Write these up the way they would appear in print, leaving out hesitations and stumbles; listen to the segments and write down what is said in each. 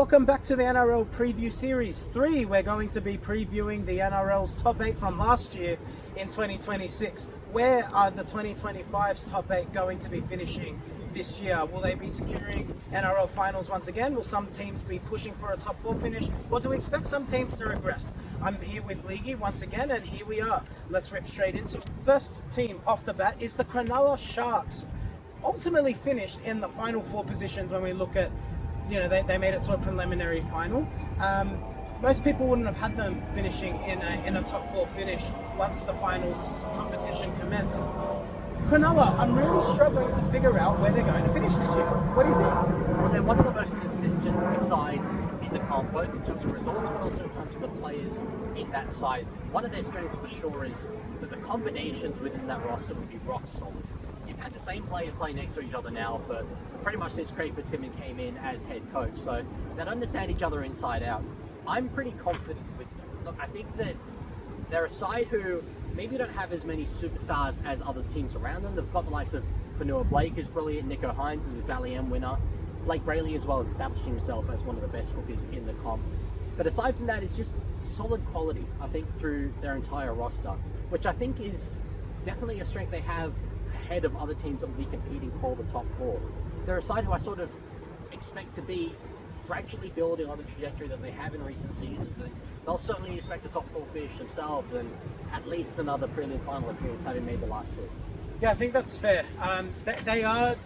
Welcome back to the NRL Preview Series 3. We're going to be previewing the NRL's top 8 from last year in 2026. Where are the 2025's top 8 going to be finishing this year? Will they be securing NRL finals once again? Will some teams be pushing for a top 4 finish? Or do we expect some teams to regress? I'm here with Leaguie once again, and here we are. Let's rip straight into it. First team off the bat is the Cronulla Sharks. Ultimately finished in the final 4 positions when we look at, they made it to a preliminary final. Most people wouldn't have had them finishing in a top 4 finish once the finals competition commenced. Cronulla, I'm really struggling to figure out where they're going to finish this year. What do you think? Well, they're one of the most consistent sides in the comp, both in terms of results, but also in terms of the players in that side. One of their strengths for sure is that the combinations within that roster would be rock solid. You've had the same players playing next to each other now for pretty much since Craig Fitzgibbon came in as head coach, so they understand each other inside out. I'm pretty confident with them. Look, I think that they're a side who maybe don't have as many superstars as other teams around them. They've got the likes of Fanua Blake, who's brilliant, Nicho Hynes is a Dally M winner, Blake Brayley as well as establishing himself as one of the best hookers in the comp. But aside from that, it's just solid quality, I think, through their entire roster, which I think is definitely a strength they have ahead of other teams that will be competing for the top 4. They're a side who I sort of expect to be gradually building on the trajectory that they have in recent seasons, and they'll certainly expect a top 4 finish themselves and at least another prelim final appearance, having made the last 2. Yeah, I think that's fair. Melbourne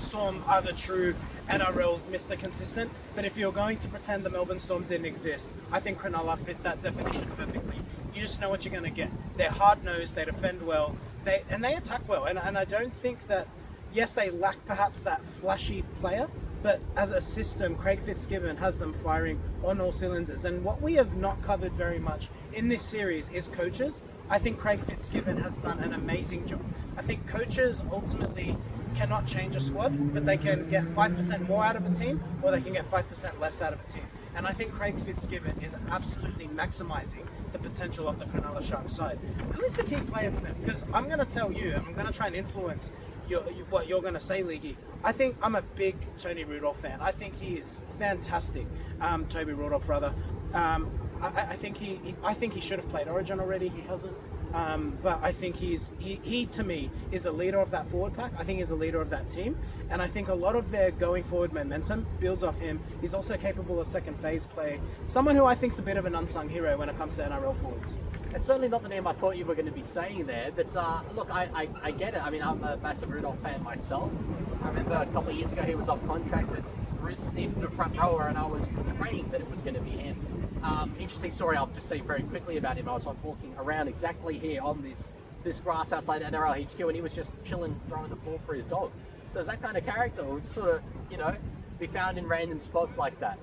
Storm are the true NRL's Mr. Consistent, but if you're going to pretend the Melbourne Storm didn't exist, I think Cronulla fit that definition perfectly. You just know what you're going to get. They're hard-nosed, they defend well, they attack well, and I don't think that, yes, they lack perhaps that flashy player, but as a system, Craig Fitzgibbon has them firing on all cylinders. And what we have not covered very much in this series is coaches. I think Craig Fitzgibbon has done an amazing job. I think coaches ultimately cannot change a squad, but they can get 5% more out of a team, or they can get 5% less out of a team. And I think Craig Fitzgibbon is absolutely maximising the potential of the Cronulla Sharks side. Who is the key player for them? Because I'm going to tell you, I'm going to try and influence what you're going to say, Leaguie. I think I'm a big Tony Rudolph fan. I think he is fantastic. Toby Rudolph, rather. I think he should have played Origin already. He hasn't. But I think he to me is a leader of that forward pack. I think he's a leader of that team, and I think a lot of their going forward momentum builds off him. He's also capable of second phase play. Someone who I think is a bit of an unsung hero when it comes to NRL forwards. It's certainly not the name I thought you were going to be saying there, but look, I get it. I mean, I'm a massive Rudolph fan myself. I remember a couple of years ago he was off contract at Roosters needed a front rower, and I was praying that it was going to be him. Interesting story I'll just say very quickly about him. I was once walking around exactly here on this grass outside NRL HQ, and he was just chilling, throwing the ball for his dog. So it's that kind of character who would sort of, be found in random spots like that.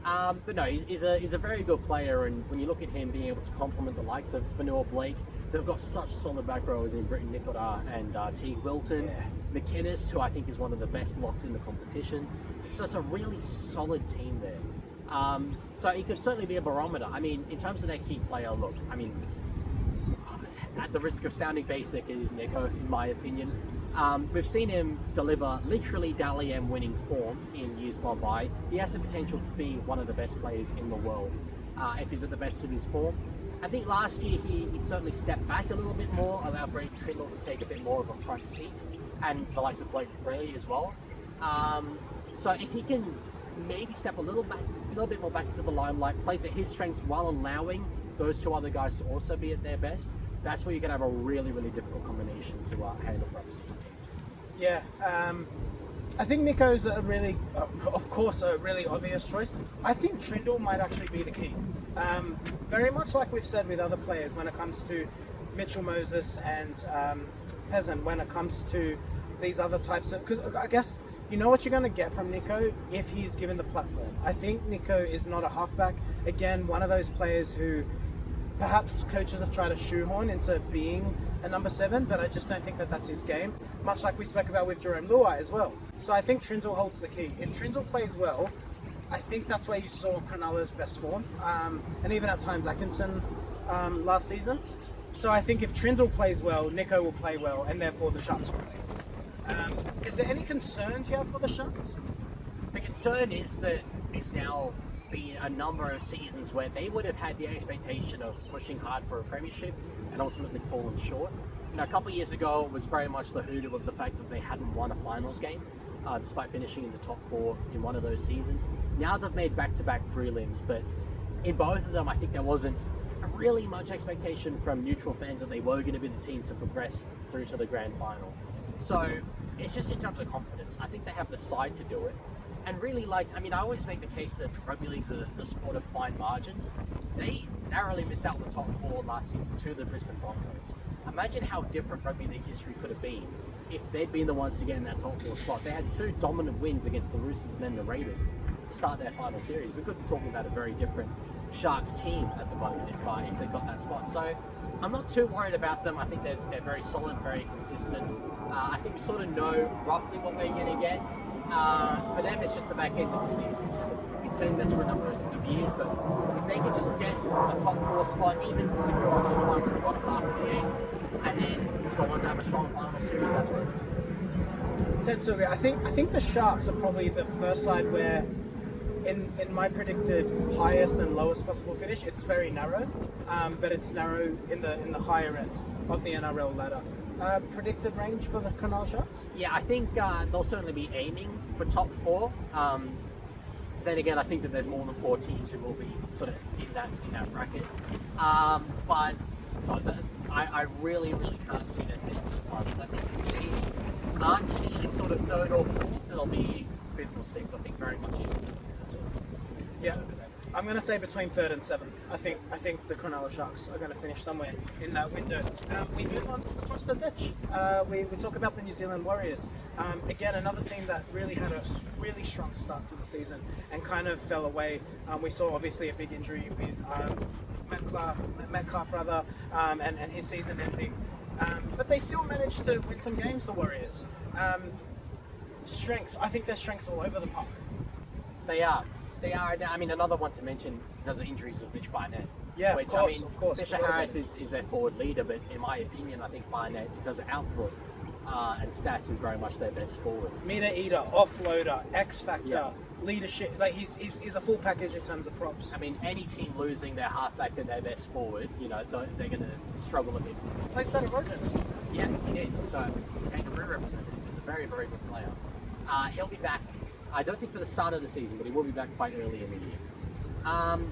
But no, he's a very good player, and when you look at him being able to complement the likes of Fanua Blake, they've got such solid back rowers in Britton Nicola and Teague Wilton. Yeah. McInnes, who I think is one of the best locks in the competition. So it's a really solid team there. So it could certainly be a barometer. I mean, in terms of their key player, look, I mean, at the risk of sounding basic, it is Nicho, in my opinion. We've seen him deliver literally Dally M winning form in years gone by. He has the potential to be one of the best players in the world if he's at the best of his form. I think last year he certainly stepped back a little bit more, allowed Brady Trindle to take a bit more of a front seat, and the likes of Blake Brayley as well. So if he can maybe step a little bit more back into the limelight, play to his strengths while allowing those 2 other guys to also be at their best, that's where you're going to have a really, really difficult combination to handle for opposition teams. Yeah, I think Nicho's a really obvious choice. I think Trindle might actually be the key. Very much like we've said with other players when it comes to Mitchell Moses and Peasant, when it comes to these other types of... Because I guess you know what you're going to get from Nicho if he's given the platform. I think Nicho is not a halfback. Again, one of those players who perhaps coaches have tried to shoehorn into being a number 7, but I just don't think that that's his game. Much like we spoke about with Jerome Luai as well. So I think Trindle holds the key. If Trindle plays well, I think that's where you saw Cronulla's best form, and even at times Atkinson last season. So I think if Trindle plays well, Nicho will play well, and therefore the Sharks will play. Is there any concerns here for the Sharks? The concern is that it's now been a number of seasons where they would have had the expectation of pushing hard for a premiership and ultimately fallen short. You know, a couple of years ago, it was very much the hoodoo of the fact that they hadn't won a finals game, despite finishing in the top 4 in one of those seasons. Now they've made back-to-back prelims, but in both of them, I think there wasn't really much expectation from neutral fans that they were going to be the team to progress through to the grand final. So it's just in terms of confidence. I think they have the side to do it. And really, like, I mean, I always make the case that rugby league's the sport of fine margins. They narrowly missed out on the top 4 last season to the Brisbane Broncos. Imagine how different rugby league history could have been if they'd been the ones to get in that top 4 spot. They had 2 dominant wins against the Roosters and then the Raiders to start their final series. We could be talking about a very different Sharks team at the moment if they got that spot. So I'm not too worried about them. I think they're very solid, very consistent. I think we sort of know roughly what we're going to get. For them, it's just the back end of the season. We've been saying this for a number of years, but if they could just get a top 4 spot, even secure a home final in the bottom half of the 8, and then go on to have a strong final series, that's what it is. Tend to agree. I think the Sharks are probably the first side where, in my predicted highest and lowest possible finish, it's very narrow, but it's narrow in the higher end of the NRL ladder. Predicted range for the Cronulla Sharks? Yeah, I think they'll certainly be aiming for top 4. Then again, I think that there's more than 4 teams who will be sort of in that bracket. But I really can't see them missing the finals. I think if they aren't finishing sort of 3rd or 4th, they'll be 5th or 6th. I think very much. Yeah, I'm going to say between 3rd and 7th. I think the Cronulla Sharks are going to finish somewhere in that window. We move on across the ditch. We talk about the New Zealand Warriors. Again, another team that really had a really strong start to the season and kind of fell away. We saw obviously a big injury with Metcalf and his season ending. But they still managed to win some games, the Warriors. Strengths, I think there's strengths all over the park. They are. I mean, another one to mention is the injuries of Mitch Barnett. Yeah, which, of course. Fisher Harris is their forward leader, but in my opinion, I think Barnett, in terms of output and stats, is very much their best forward. Meter eater, offloader, X factor, leadership. Like he's a full package in terms of props. I mean, any team losing their halfback and their best forward, you know, they're going to struggle a bit. He played Sonny Rogers. Yeah, he did. So, Kangaroo representative is a very, very good player. He'll be back. I don't think for the start of the season, but he will be back quite early in the year.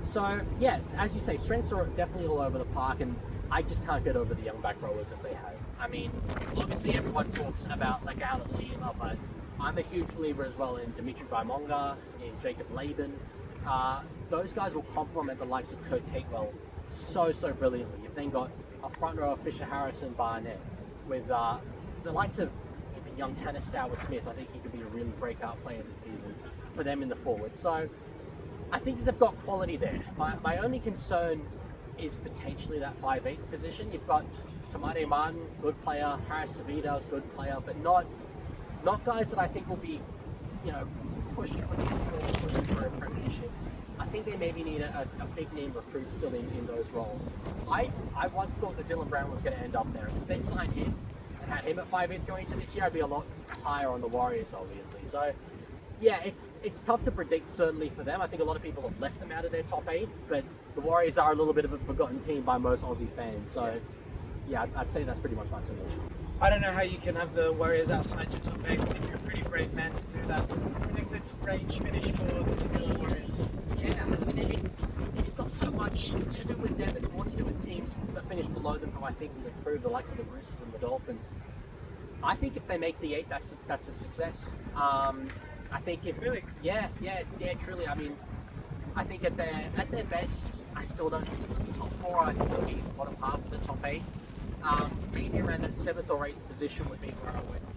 So, yeah, as you say, strengths are definitely all over the park, and I just can't get over the young back rowers that they have. I mean, obviously everyone talks about like Al Asima, but I'm a huge believer as well in Dimitri Baimonga, in Jacob Laban. Those guys will complement the likes of Kurt Catewell so brilliantly. You've then got a front row of Fisher Harris and Barnett with the likes of young Tanner with Smith. I think he could be a really breakout player this season for them in the forward. So I think that they've got quality there. My only concern is potentially that 5/8 position. You've got Tamade Martin, good player, Harris Tavita, good player, but not guys that I think will be, you know, pushing for pushing for a premiership. I think they maybe need a big name recruit still in those roles. I once thought that Dylan Brown was going to end up there. If they'd signed him and had him at 5/8 going into this year, I'd be a lot higher on the Warriors, obviously. So, yeah, it's tough to predict, certainly for them. I think a lot of people have left them out of their top 8, but the Warriors are a little bit of a forgotten team by most Aussie fans. So, yeah, I'd say that's pretty much my solution. I don't know how you can have the Warriors outside your top 8. I think you're a pretty brave man to do that. Predicted range finish for the New Zealand Warriors. Yeah, I mean, it's not so much to do with them, it's more to do with teams that finish below them who I think will improve, the likes of the Roosters and the Dolphins. I think if they make the 8, that's a success. I think if really, yeah, truly. I mean, I think at their best, I still don't think the top 4. I think they'll be bottom half of the top 8. Maybe around that 7th or 8th position would be where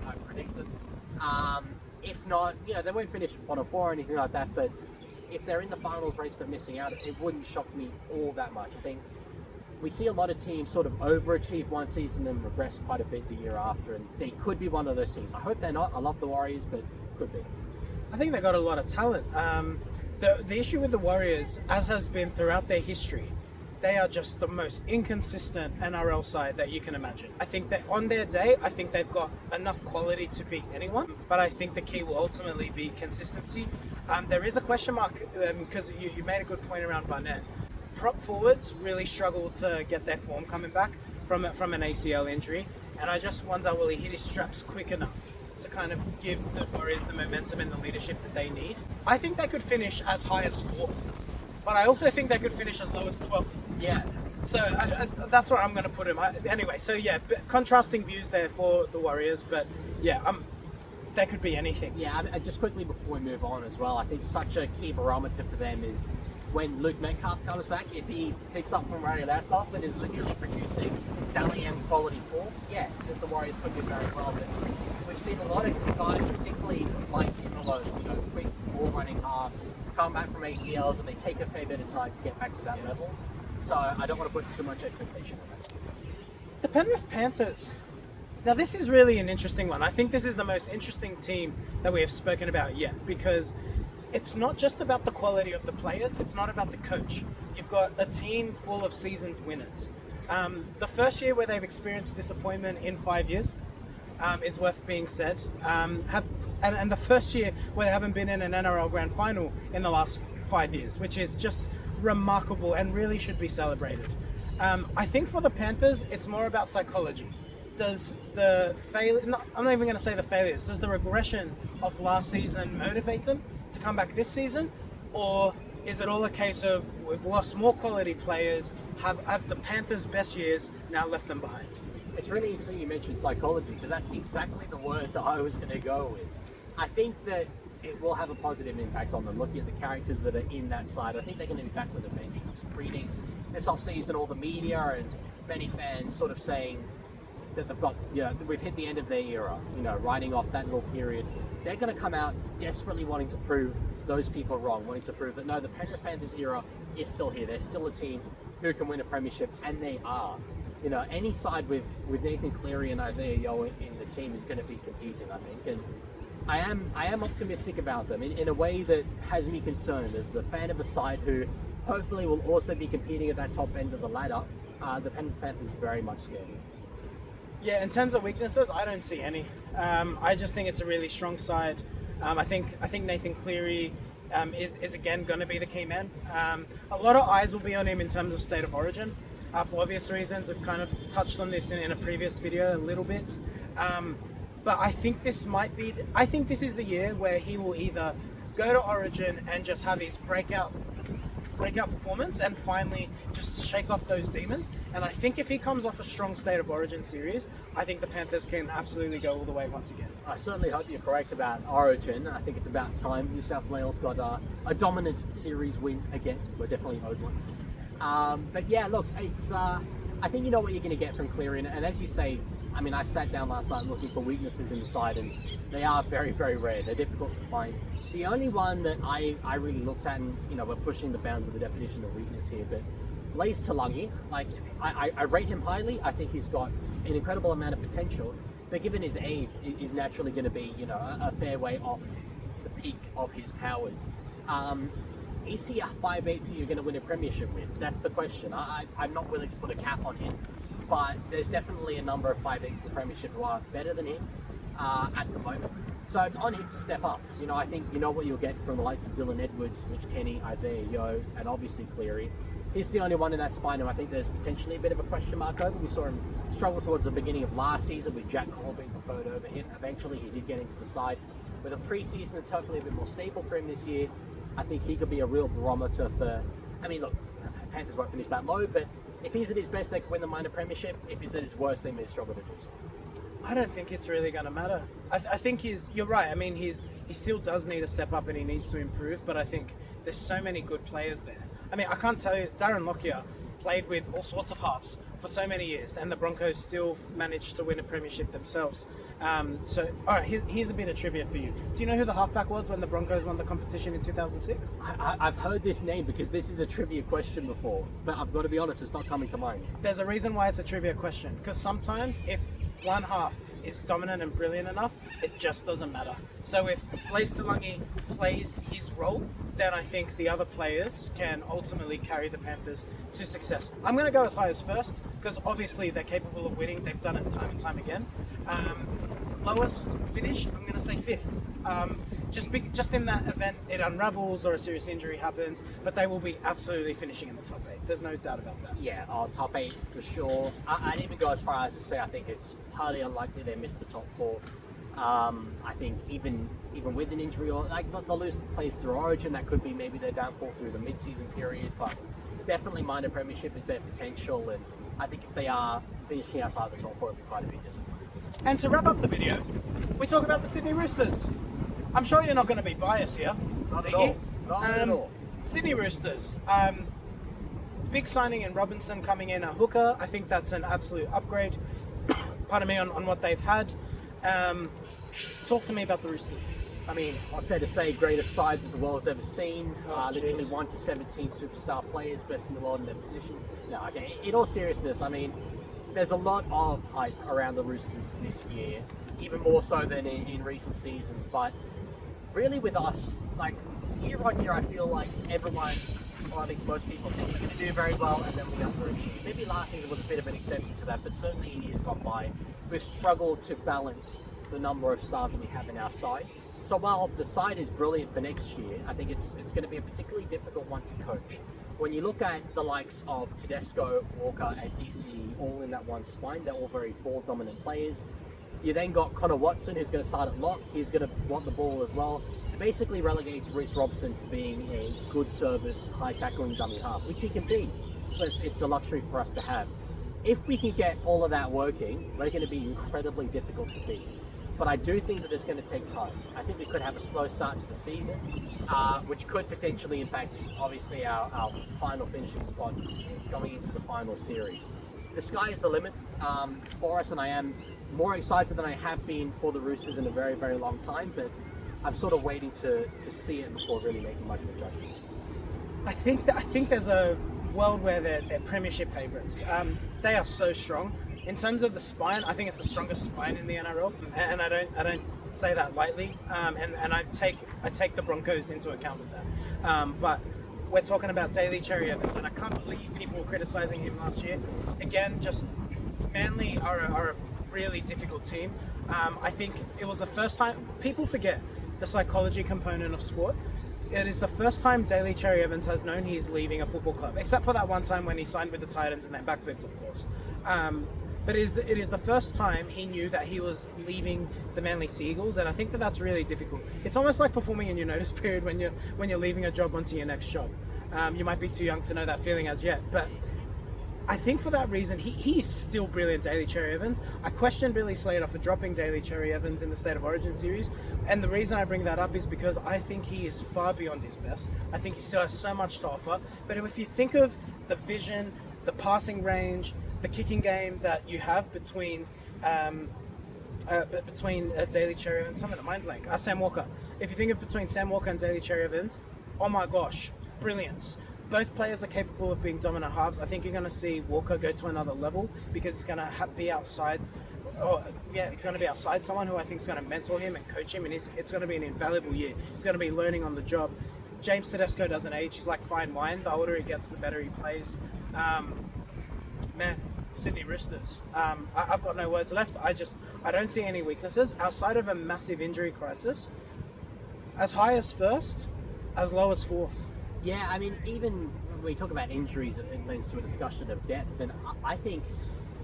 I predict them. If not, you know, they won't finish 1 or 4 or anything like that. But if they're in the finals race but missing out, it wouldn't shock me all that much. I think we see a lot of teams sort of overachieve one season and regress quite a bit the year after, and they could be one of those teams. I hope they're not. I love the Warriors, but could be. I think they got a lot of talent. The issue with the Warriors, as has been throughout their history, they are just the most inconsistent NRL side that you can imagine. I think that on their day, I think they've got enough quality to beat anyone, but I think the key will ultimately be consistency. There is a question mark because you made a good point around Barnett. Prop forwards really struggle to get their form coming back from an ACL injury, and I just wonder, will he hit his straps quick enough to kind of give the Warriors the momentum and the leadership that they need? I think they could finish as high as 4th, but I also think they could finish as low as 12th. Yeah. So that's where I'm going to put him. Anyway, so yeah, contrasting views there for the Warriors, but yeah, there could be anything. Yeah, just quickly before we move on as well, I think such a key barometer for them is when Luke Metcalf comes back, if he picks up from where he left off and is literally producing Dally M quality form, yeah, the Warriors could do very well. But we've seen a lot of guys, particularly like quick ball running halves, come back from ACLs and they take a fair bit of time to get back to that level. So I don't want to put too much expectation on that. The Penrith Panthers. Now this is really an interesting one. I think this is the most interesting team that we have spoken about yet, because it's not just about the quality of the players, it's not about the coach. You've got a team full of seasoned winners. The first year where they've experienced disappointment in 5 years is worth being said. And the first year where they haven't been in an NRL Grand Final in the last 5 years, which is just remarkable and really should be celebrated. I think for the Panthers, it's more about psychology. Does the I'm not even going to say the failures, does the regression of last season motivate them to come back this season? Or is it all a case of we've lost more quality players, have the Panthers' best years now left them behind? It's really interesting you mentioned psychology, because that's exactly the word that I was going to go with. I think that it will have a positive impact on them. Looking at the characters that are in that side, I think they're going to be back with a vengeance. Reading this off-season, all the media and many fans sort of saying that they've got, we've hit the end of their era, writing off that little period. They're going to come out desperately wanting to prove those people wrong, wanting to prove that no, the Penrith Panthers era is still here. They're still a team who can win a premiership, and they are. Any side with Nathan Cleary and Isaiah Yeo in the team is going to be competing, I think. And I am optimistic about them in a way that has me concerned as a fan of a side who hopefully will also be competing at that top end of the ladder. The Penrith Panthers very much scare me. Yeah, in terms of weaknesses, I don't see any. I just think it's a really strong side. I think Nathan Cleary is again going to be the key man. A lot of eyes will be on him in terms of state of origin, for obvious reasons. We've kind of touched on this in a previous video a little bit. But I think this is the year where he will either go to Origin and just have his breakout performance and finally just shake off those demons. And I think if he comes off a strong State of Origin series, I think the Panthers can absolutely go all the way once again. I certainly hope you're correct about Origin. I think it's about time New South Wales got a dominant series win again. We're definitely owed one. But yeah, look, it's I think you know what you're going to get from Cleary. And as you say, I sat down last night looking for weaknesses in the side, and they are very, very rare. They're difficult to find. The only one that I really looked at, and we're pushing the bounds of the definition of weakness here, but Blaise Talangi, I rate him highly. I think he's got an incredible amount of potential, but given his age, is naturally going to be a fair way off the peak of his powers. Is he a 5'8" that you're going to win a premiership with? That's the question. I'm not willing to put a cap on him, but there's definitely a number of 5'8s in the premiership who are better than him at the moment. So it's on him to step up. I think what you'll get from the likes of Dylan Edwards, Mitch Kenny, Isaiah Yeo, and obviously Cleary. He's the only one in that spine who I think there's potentially a bit of a question mark over. We saw him struggle towards the beginning of last season with Jack Cole being preferred over him. Eventually he did get into the side. With a pre-season that's hopefully a bit more stable for him this year, I think he could be a real barometer for... look, Panthers won't finish that low, but if he's at his best, they could win the minor premiership. If he's at his worst, they may struggle to do so. I don't think it's really going to matter. I think you're right. He still does need to step up and he needs to improve, but I think there's so many good players there. I can't tell you, Darren Lockyer played with all sorts of halves for so many years, and the Broncos still managed to win a premiership themselves. So, all right, here's a bit of trivia for you. Do you know who the halfback was when the Broncos won the competition in 2006? I've heard this name because this is a trivia question before, but I've got to be honest, it's not coming to mind. There's a reason why it's a trivia question, because sometimes if one half is dominant and brilliant enough, it just doesn't matter. So if Blaise Talangi plays his role, then I think the other players can ultimately carry the Panthers to success. I'm going to go as high as first, because obviously they're capable of winning. They've done it time and time again. Lowest finish, I'm going to say fifth. Just in that event it unravels or a serious injury happens, but they will be absolutely finishing in the top 8. There's no doubt about that. Yeah, top 8 for sure. I'd even go as far as to say I think it's highly unlikely they miss the top 4. I think even with an injury, or like they'll lose players through Origin, that could be maybe their downfall through the mid-season period, but definitely minor premiership is their potential, and I think if they are finishing outside the top 4, it'll be quite a big disappointment. And to wrap up the video, we talk about the Sydney Roosters. I'm sure you're not going to be biased here. Not at all. Not at all. Sydney Roosters. Big signing in Robinson coming in a hooker. I think that's an absolute upgrade. Pardon me, on what they've had. Talk to me about the Roosters. I mean, I'd say to say greatest side that the world's ever seen. Literally 1 to 17 superstar players, best in the world in their position. No, okay. In all seriousness, I mean, there's a lot of hype around the Roosters this year, even more so than in recent seasons. But really, with us, like year on year, I feel like everyone, or at least most people, think we're going to do very well, and then we underachieve. Maybe last season was a bit of an exception to that, but certainly in years gone by, we've struggled to balance the number of stars that we have in our side. So while the side is brilliant for next year, I think it's going to be a particularly difficult one to coach. When you look at the likes of Tedesco, Walker, and DC all in that one spine, they're all very ball-dominant players. You then got Connor Watson, who's going to start at lock. He's going to want the ball as well. It basically relegates Reece Robson to being a good service, high tackling dummy half, which he can be. But it's a luxury for us to have. If we can get all of that working, we're going to be incredibly difficult to beat. But I do think that it's going to take time. I think we could have a slow start to the season, which could potentially impact, obviously, our final finishing spot going into the final series. The sky is the limit for us, and I am more excited than I have been for the Roosters in a very, very long time, but I'm sort of waiting to see it before really making much of a judgment. I think there's a world where they're premiership favourites. They are so strong. In terms of the spine, I think it's the strongest spine in the NRL, and I don't say that lightly. And I take the Broncos into account with that. But we're talking about Daly Cherry Evans, and I can't believe people were criticising him last year. Again, just Manly are a really difficult team. I think it was the first time people forget the psychology component of sport. It is the first time Daly Cherry Evans has known he's leaving a football club, except for that one time when he signed with the Titans and then backflipped, of course. But it is the first time he knew that he was leaving the Manly Seagulls, and I think that that's really difficult. It's almost like performing in your notice period when you're leaving a job onto your next job. You might be too young to know that feeling as yet, but I think for that reason, he is still brilliant, Daly Cherry Evans. I question Billy Slater for dropping Daly Cherry Evans in the State of Origin series, and the reason I bring that up is because I think he is far beyond his best. I think he still has so much to offer, but if you think of the vision, the passing range, the kicking game that you have between Daly Cherry Evans, I'm at the mind blank, Sam Walker. If you think of between Sam Walker and Daly Cherry Evans, oh my gosh, brilliance. Both players are capable of being dominant halves. I think you're going to see Walker go to another level because he's going to be outside. He's going to be outside someone who I think is going to mentor him and coach him, and it's going to be an invaluable year. He's going to be learning on the job. James Tedesco doesn't age. He's like fine wine. The older he gets, the better he plays. Sydney Roosters. I've got no words left. I don't see any weaknesses outside of a massive injury crisis. As high as first, as low as fourth. Yeah, I mean, even when we talk about injuries, it leads to a discussion of depth, and I think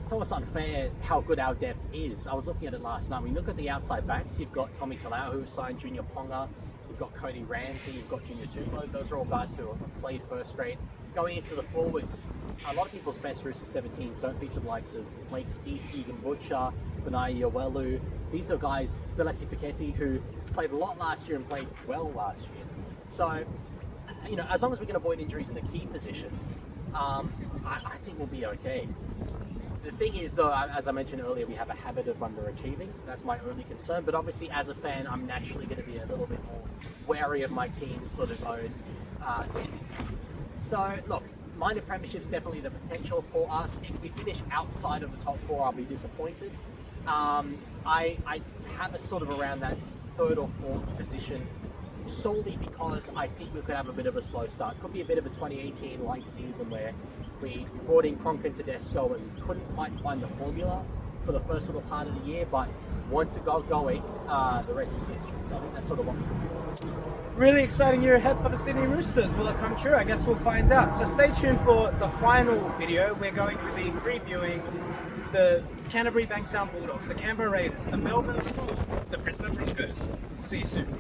it's almost unfair how good our depth is. I was looking at it last night. When you look at the outside backs, you've got Tommy Talau, who signed Junior Ponga, you've got Cody Ramsey, you've got Junior Tupou. Those are all guys who have played first grade. Going into the forwards, a lot of people's best Roosters 17s don't feature the likes of Blake Seath, Egan Butcher, Benai Iowelu. These are guys, Celeste Fiketti, who played a lot last year and played well last year. So, as long as we can avoid injuries in the key positions, I think we'll be okay. The thing is, though, as I mentioned earlier, we have a habit of underachieving. That's my only concern. But obviously, as a fan, I'm naturally going to be a little bit more wary of my team's sort of own tendencies. So, look, minor premiership's definitely the potential for us. If we finish outside of the top 4, I'll be disappointed. I have us sort of around that third or fourth position, solely because I think we could have a bit of a slow start. Could be a bit of a 2018-like season where we brought in Cronk and Tedesco and couldn't quite find the formula for the first little part of the year, but once it got going, the rest is history. So I think that's sort of what we could do. Really exciting year ahead for the Sydney Roosters. Will it come true? I guess we'll find out. So stay tuned for the final video. We're going to be previewing the Canterbury Bankstown Bulldogs, the Canberra Raiders, the Melbourne Storm, the Brisbane Broncos. See you soon.